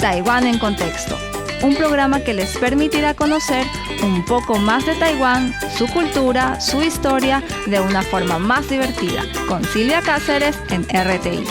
Taiwán en Contexto, un programa que les permitirá conocer un poco más de Taiwán, su cultura, su historia, de una forma más divertida, con Silvia Cáceres en RTI.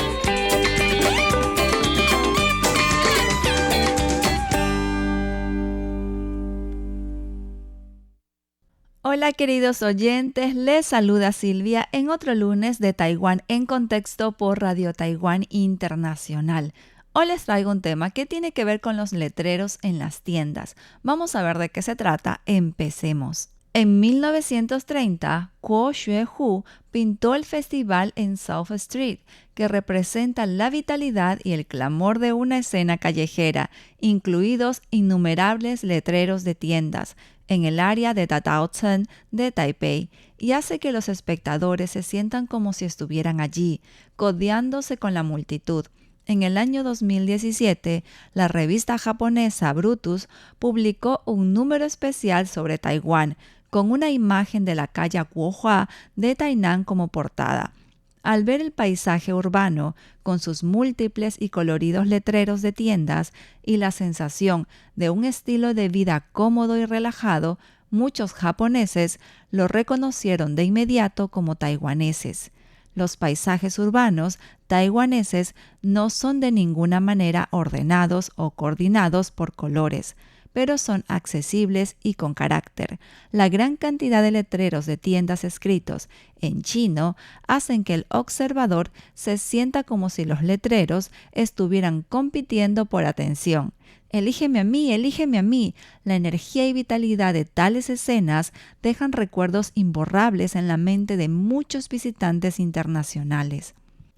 Hola queridos oyentes, les saluda Silvia en otro lunes de Taiwán en Contexto por Radio Taiwán Internacional. Hoy les traigo un tema que tiene que ver con los letreros en las tiendas. Vamos a ver de qué se trata. Empecemos. En 1930, Kuo Xuehu pintó el festival en South Street, que representa la vitalidad y el clamor de una escena callejera, incluidos innumerables letreros de tiendas, en el área de Dadaozen de Taipei, y hace que los espectadores se sientan como si estuvieran allí, codeándose con la multitud. En el año 2017, la revista japonesa Brutus publicó un número especial sobre Taiwán, con una imagen de la calle Guohua de Tainan como portada. Al ver el paisaje urbano, con sus múltiples y coloridos letreros de tiendas y la sensación de un estilo de vida cómodo y relajado, muchos japoneses lo reconocieron de inmediato como taiwaneses. Los paisajes urbanos taiwaneses no son de ninguna manera ordenados o coordinados por colores, pero son accesibles y con carácter. La gran cantidad de letreros de tiendas escritos en chino hacen que el observador se sienta como si los letreros estuvieran compitiendo por atención. Elígeme a mí, elígeme a mí. La energía y vitalidad de tales escenas dejan recuerdos imborrables en la mente de muchos visitantes internacionales.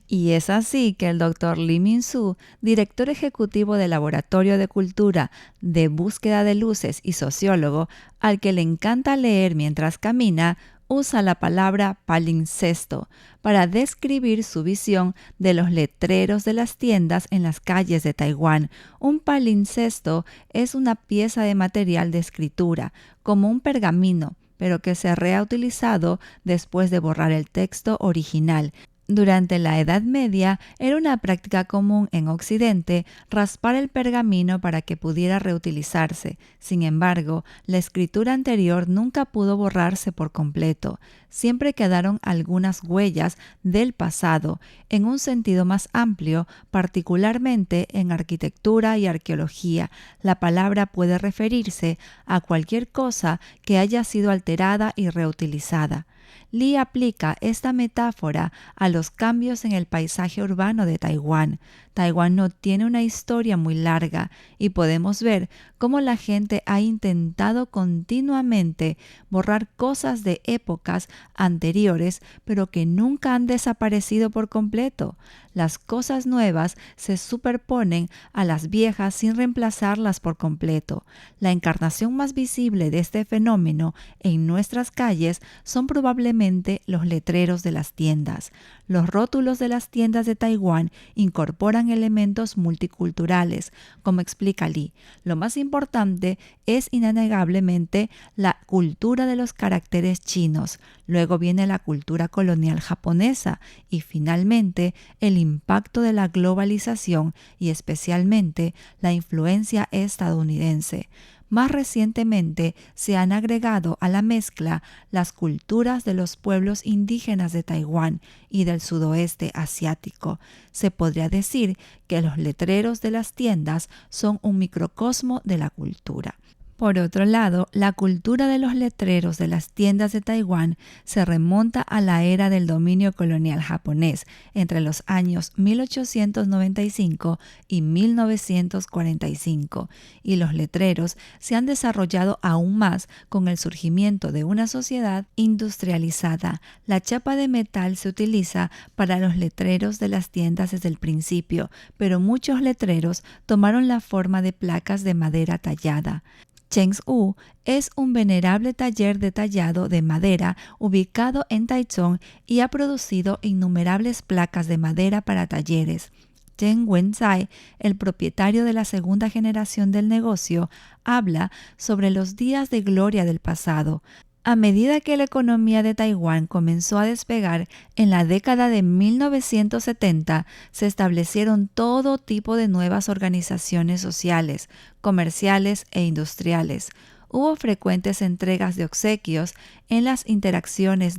Y es así que el Dr. Lee Min-soo, director ejecutivo del Laboratorio de Cultura de Búsqueda de Luces y sociólogo, al que le encanta leer mientras camina, usa la palabra palincesto para describir su visión de los letreros de las tiendas en las calles de Taiwán. Un palincesto es una pieza de material de escritura, como un pergamino, pero que se ha reutilizado después de borrar el texto original. Durante la Edad Media era una práctica común en Occidente raspar el pergamino para que pudiera reutilizarse. Sin embargo, la escritura anterior nunca pudo borrarse por completo. Siempre quedaron algunas huellas del pasado, en un sentido más amplio, particularmente en arquitectura y arqueología. La palabra puede referirse a cualquier cosa que haya sido alterada y reutilizada. Lee aplica esta metáfora a los cambios en el paisaje urbano de Taiwán. Taiwán no tiene una historia muy larga y podemos ver cómo la gente ha intentado continuamente borrar cosas de épocas anteriores, pero que nunca han desaparecido por completo. Las cosas nuevas se superponen a las viejas sin reemplazarlas por completo. La encarnación más visible de este fenómeno en nuestras calles son probablemente los letreros de las tiendas. Los rótulos de las tiendas de Taiwán incorporan elementos multiculturales, como explica Lee. Lo más importante es innegablemente la cultura de los caracteres chinos. Luego viene la cultura colonial japonesa y finalmente el impacto de la globalización y especialmente la influencia estadounidense. Más recientemente se han agregado a la mezcla las culturas de los pueblos indígenas de Taiwán y del sudoeste asiático. Se podría decir que los letreros de las tiendas son un microcosmo de la cultura. Por otro lado, la cultura de los letreros de las tiendas de Taiwán se remonta a la era del dominio colonial japonés entre los años 1895 y 1945, y los letreros se han desarrollado aún más con el surgimiento de una sociedad industrializada. La chapa de metal se utiliza para los letreros de las tiendas desde el principio, pero muchos letreros tomaron la forma de placas de madera tallada. Chengsu es un venerable taller de tallado de madera ubicado en Taichung y ha producido innumerables placas de madera para talleres. Chen Wenzai, el propietario de la segunda generación del negocio, habla sobre los días de gloria del pasado. A medida que la economía de Taiwán comenzó a despegar, en la década de 1970 se establecieron todo tipo de nuevas organizaciones sociales, comerciales e industriales. Hubo frecuentes entregas de obsequios en las interacciones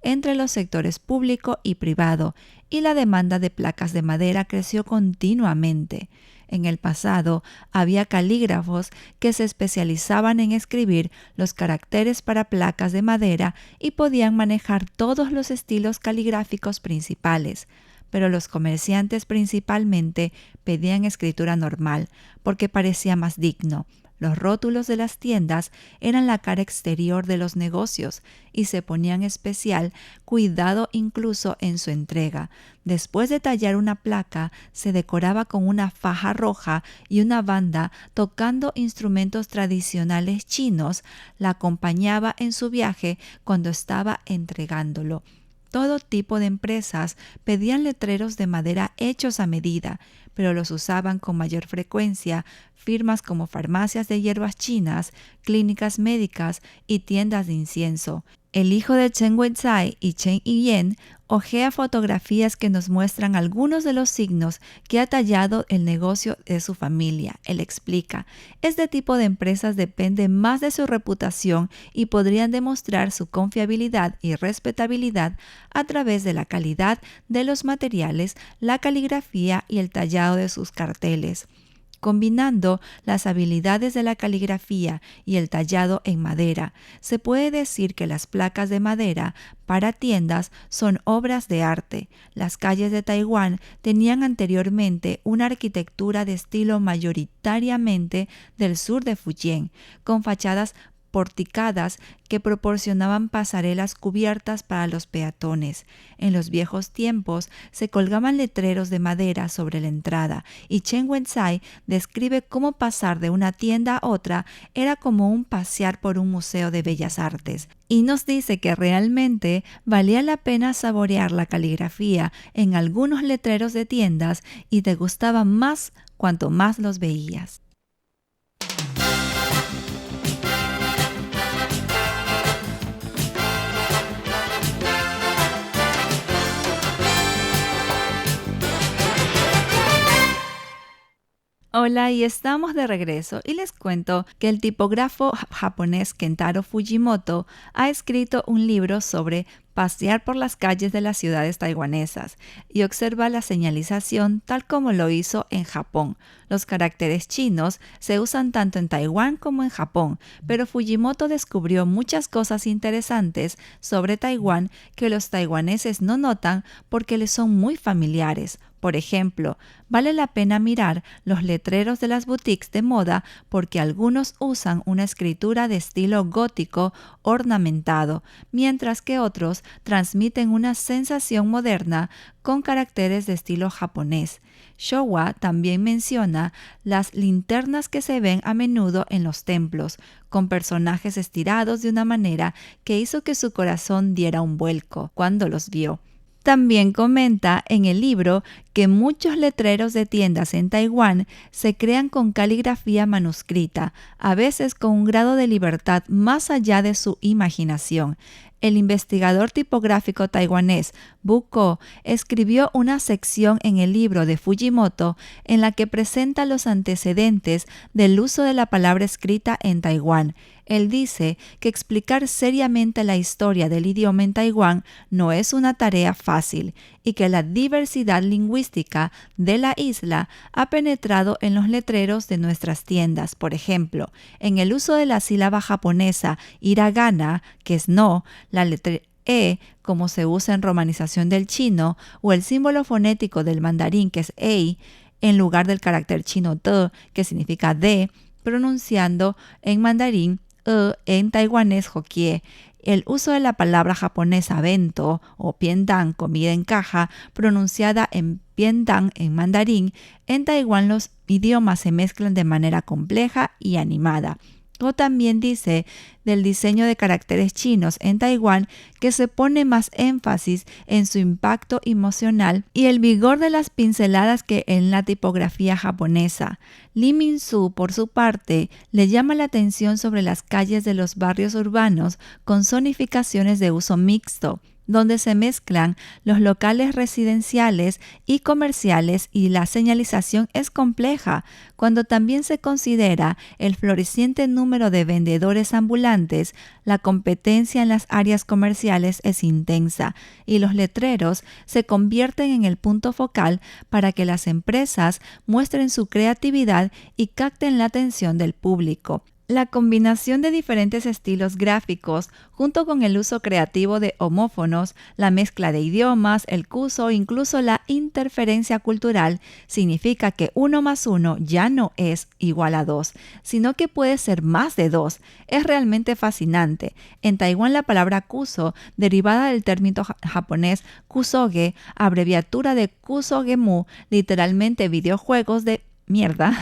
entre los sectores público y privado, y la demanda de placas de madera creció continuamente. En el pasado había calígrafos que se especializaban en escribir los caracteres para placas de madera y podían manejar todos los estilos caligráficos principales, pero los comerciantes principalmente pedían escritura normal porque parecía más digno. Los rótulos de las tiendas eran la cara exterior de los negocios y se ponían especial cuidado incluso en su entrega. Después de tallar una placa, se decoraba con una faja roja y una banda tocando instrumentos tradicionales chinos la acompañaba en su viaje cuando estaba entregándolo. Todo tipo de empresas pedían letreros de madera hechos a medida, pero los usaban con mayor frecuencia firmas como farmacias de hierbas chinas, clínicas médicas y tiendas de incienso. El hijo de Chen Weizai y Chen Yiyan hojea fotografías que nos muestran algunos de los signos que ha tallado el negocio de su familia. Él explica, este tipo de empresas depende más de su reputación y podrían demostrar su confiabilidad y respetabilidad a través de la calidad de los materiales, la caligrafía y el tallado de sus carteles. Combinando las habilidades de la caligrafía y el tallado en madera, se puede decir que las placas de madera para tiendas son obras de arte. Las calles de Taiwán tenían anteriormente una arquitectura de estilo mayoritariamente del sur de Fujian, con fachadas porticadas que proporcionaban pasarelas cubiertas para los peatones. En los viejos tiempos se colgaban letreros de madera sobre la entrada y Chen Weizai describe cómo pasar de una tienda a otra era como un pasear por un museo de bellas artes. Y nos dice que realmente valía la pena saborear la caligrafía en algunos letreros de tiendas y te gustaban más cuanto más los veías. Hola, y estamos de regreso y les cuento que el tipógrafo japonés Kentaro Fujimoto ha escrito un libro sobre pasear por las calles de las ciudades taiwanesas y observa la señalización tal como lo hizo en Japón. Los caracteres chinos se usan tanto en Taiwán como en Japón, pero Fujimoto descubrió muchas cosas interesantes sobre Taiwán que los taiwaneses no notan porque les son muy familiares. Por ejemplo, vale la pena mirar los letreros de las boutiques de moda porque algunos usan una escritura de estilo gótico ornamentado, mientras que otros transmiten una sensación moderna con caracteres de estilo japonés. Showa también menciona las linternas que se ven a menudo en los templos, con personajes estirados de una manera que hizo que su corazón diera un vuelco cuando los vio. También comenta en el libro que muchos letreros de tiendas en Taiwán se crean con caligrafía manuscrita, a veces con un grado de libertad más allá de su imaginación. El investigador tipográfico taiwanés Bu Ko escribió una sección en el libro de Fujimoto en la que presenta los antecedentes del uso de la palabra escrita en Taiwán. Él dice que explicar seriamente la historia del idioma en Taiwán no es una tarea fácil y que la diversidad lingüística de la isla ha penetrado en los letreros de nuestras tiendas. Por ejemplo, en el uso de la sílaba japonesa hiragana, que es no, la letra E, como se usa en romanización del chino, o el símbolo fonético del mandarín, que es ei, en lugar del carácter chino de, que significa de, pronunciando en mandarín en taiwanés hokie. El uso de la palabra japonesa bento o piendang, comida en caja, pronunciada en piendang en mandarín, en Taiwán los idiomas se mezclan de manera compleja y animada. O también dice del diseño de caracteres chinos en Taiwán, que se pone más énfasis en su impacto emocional y el vigor de las pinceladas que en la tipografía japonesa. Lee Min-soo, por su parte, le llama la atención sobre las calles de los barrios urbanos con zonificaciones de uso mixto, donde se mezclan los locales residenciales y comerciales y la señalización es compleja, cuando también se considera el floreciente número de vendedores ambulantes, la competencia en las áreas comerciales es intensa y los letreros se convierten en el punto focal para que las empresas muestren su creatividad y capten la atención del público. La combinación de diferentes estilos gráficos, junto con el uso creativo de homófonos, la mezcla de idiomas, el cuso, incluso la interferencia cultural, significa que 1 más 1 ya no es igual a 2, sino que puede ser más de 2. Es realmente fascinante. En Taiwán la palabra kuso, derivada del término japonés kusoge, abreviatura de kusogemu, literalmente videojuegos de mierda,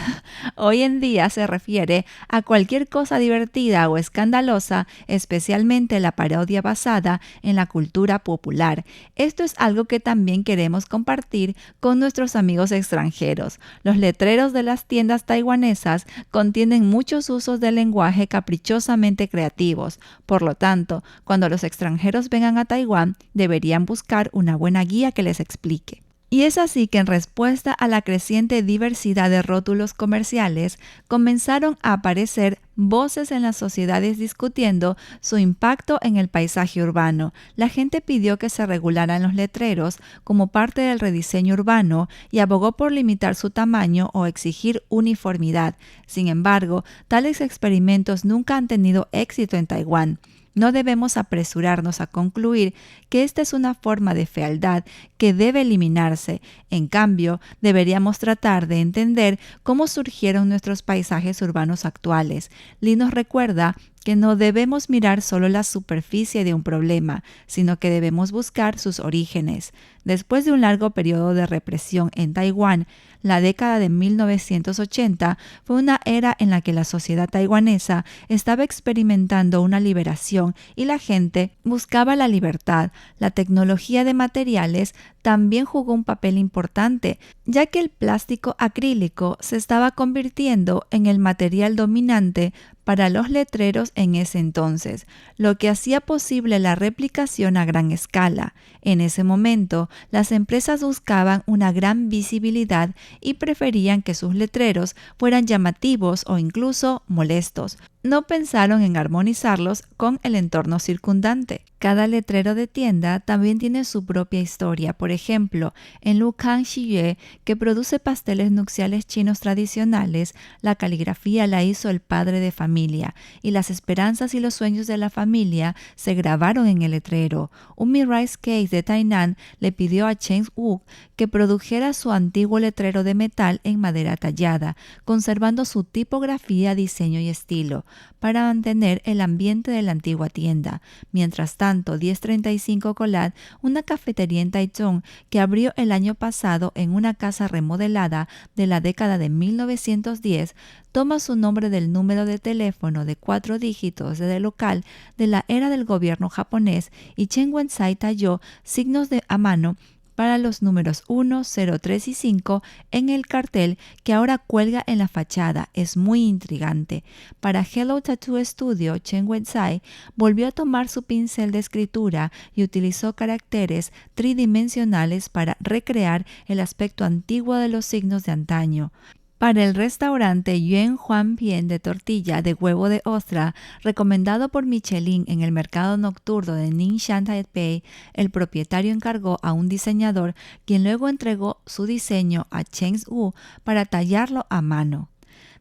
hoy en día se refiere a cualquier cosa divertida o escandalosa, especialmente la parodia basada en la cultura popular. Esto es algo que también queremos compartir con nuestros amigos extranjeros. Los letreros de las tiendas taiwanesas contienen muchos usos del lenguaje caprichosamente creativos. Por lo tanto, cuando los extranjeros vengan a Taiwán, deberían buscar una buena guía que les explique. Y es así que en respuesta a la creciente diversidad de rótulos comerciales, comenzaron a aparecer voces en las sociedades discutiendo su impacto en el paisaje urbano. La gente pidió que se regularan los letreros como parte del rediseño urbano y abogó por limitar su tamaño o exigir uniformidad. Sin embargo, tales experimentos nunca han tenido éxito en Taiwán. No debemos apresurarnos a concluir que esta es una forma de fealdad que debe eliminarse. En cambio, deberíamos tratar de entender cómo surgieron nuestros paisajes urbanos actuales. Lee nos recuerda que no debemos mirar solo la superficie de un problema, sino que debemos buscar sus orígenes. Después de un largo periodo de represión en Taiwán, la década de 1980 fue una era en la que la sociedad taiwanesa estaba experimentando una liberación y la gente buscaba la libertad. La tecnología de materiales también jugó un papel importante, ya que el plástico acrílico se estaba convirtiendo en el material dominante para los letreros en ese entonces, lo que hacía posible la replicación a gran escala. En ese momento, las empresas buscaban una gran visibilidad y preferían que sus letreros fueran llamativos o incluso molestos. No pensaron en armonizarlos con el entorno circundante. Cada letrero de tienda también tiene su propia historia. Por ejemplo, en Lucan Xiyue, que produce pasteles nupciales chinos tradicionales, la caligrafía la hizo el padre de familia y las esperanzas y los sueños de la familia se grabaron en el letrero. Umi Rice Cake de Tainan le pidió a Cheng Wook que produjera su antiguo letrero de metal en madera tallada, conservando su tipografía, diseño y estilo, para mantener el ambiente de la antigua tienda. Mientras tanto, 1035 Colat, una cafetería en Taichung que abrió el año pasado en una casa remodelada de la década de 1910, toma su nombre del número de teléfono de 4 dígitos del local de la era del gobierno japonés, y Chen Wensai talló signos a mano para los números 1, 0, 3 y 5 en el cartel que ahora cuelga en la fachada. Es muy intrigante. Para Hello Tattoo Studio, Chen Wensai volvió a tomar su pincel de escritura y utilizó caracteres tridimensionales para recrear el aspecto antiguo de los signos de antaño. Para el restaurante Yuan Huan Bien de tortilla de huevo de ostra, recomendado por Michelin en el mercado nocturno de Ningxiang, Taipei, el propietario encargó a un diseñador, quien luego entregó su diseño a Cheng Wu para tallarlo a mano.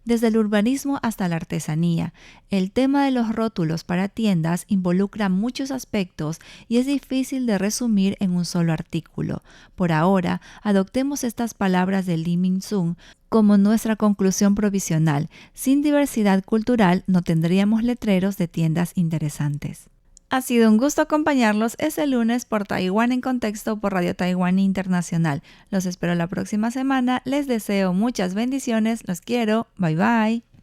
Desde el urbanismo hasta la artesanía, el tema de los rótulos para tiendas involucra muchos aspectos y es difícil de resumir en un solo artículo. Por ahora, adoptemos estas palabras de Lee Min-soo como nuestra conclusión provisional. Sin diversidad cultural no tendríamos letreros de tiendas interesantes. Ha sido un gusto acompañarlos este lunes por Taiwán en Contexto por Radio Taiwán Internacional. Los espero la próxima semana. Les deseo muchas bendiciones. Los quiero. Bye bye.